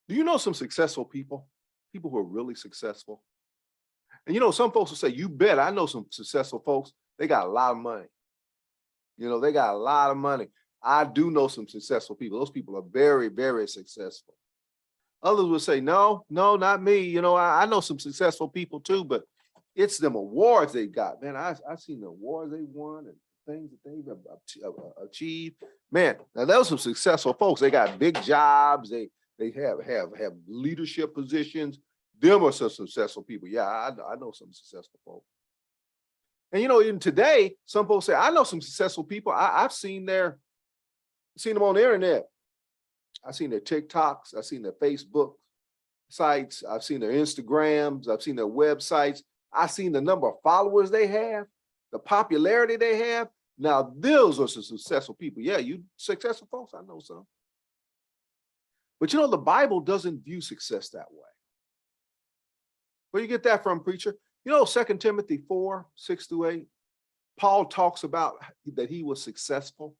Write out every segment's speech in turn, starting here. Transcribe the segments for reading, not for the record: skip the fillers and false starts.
Do you know some successful people? People who are really successful. And some folks will say, you bet I know some successful folks. They got a lot of money. They got a lot of money. I do know some successful people. Those people are very, very successful. Others will say, no, no, not me. I know some successful people too, but it's them awards they got. Man, I've seen the awards they won and things that they've achieved. Man, now those are some successful folks. They got big jobs. They have leadership positions. Them are some successful people. Yeah, I know some successful folks. And even today, some folks say, I know some successful people. I've seen them on the internet. I've seen their TikToks, I've seen their Facebook sites, I've seen their Instagrams, I've seen their websites, I've seen the number of followers they have, the popularity they have. Now, those are some successful people. Yeah, you successful folks, I know some. But the Bible doesn't view success that way. Where you get that from, preacher? 2 Timothy 4, 6-8, Paul talks about that he was successful.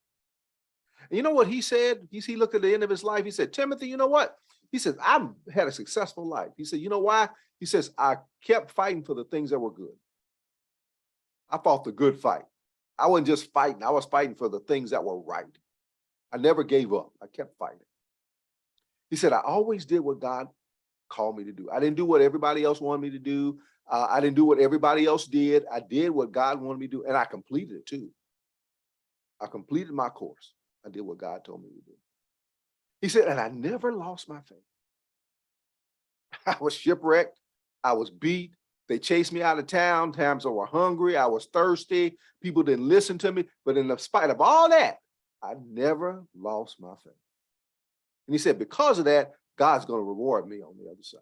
And you know what he said? He looked at the end of his life. He said, Timothy, you know what? He says, I've had a successful life. He said, you know why? He says, I kept fighting for the things that were good. I fought the good fight. I wasn't just fighting. I was fighting for the things that were right. I never gave up. I kept fighting. He said, I always did what God called me to do. I didn't do what everybody else wanted me to do. I didn't do what everybody else did. I did what God wanted me to do, and I completed it too. I completed my course. I did what God told me to do. He said, and I never lost my faith. I was shipwrecked. I was beat. They chased me out of town. Times I was hungry. I was thirsty. People didn't listen to me. But in spite of all that, I never lost my faith. And he said, because of that, God's going to reward me on the other side.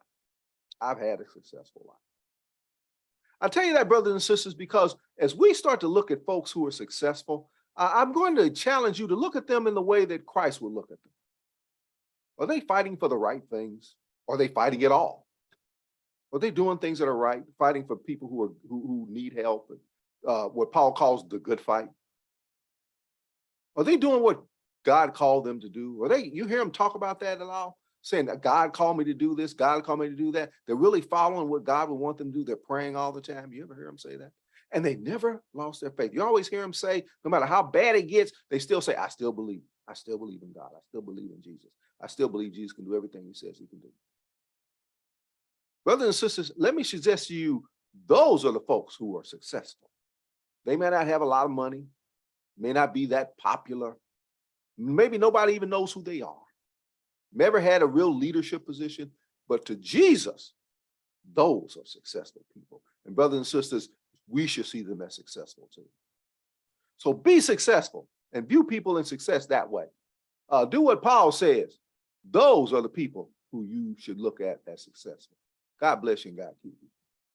I've had a successful life. I tell you that, brothers and sisters, because as we start to look at folks who are successful, I'm going to challenge you to look at them in the way that Christ would look at them. Are they fighting for the right things? Are they fighting at all? Are they doing things that are right, fighting for people who need help, and what Paul calls the good fight? Are they doing what God called them to do? You hear them talk about that at all? Saying that God called me to do this, God called me to do that. They're really following what God would want them to do. They're praying all the time. You ever hear them say that? And they never lost their faith. You always hear them say, no matter how bad it gets, they still say, I still believe. I still believe in God. I still believe in Jesus. I still believe Jesus can do everything he says he can do. Brothers and sisters, let me suggest to you, those are the folks who are successful. They may not have a lot of money, may not be that popular. Maybe nobody even knows who they are. Never had a real leadership position, but to Jesus, those are successful people. And brothers and sisters, we should see them as successful too. So be successful and view people in success that way. Do what Paul says. Those are the people who you should look at as successful. God bless you and God keep you.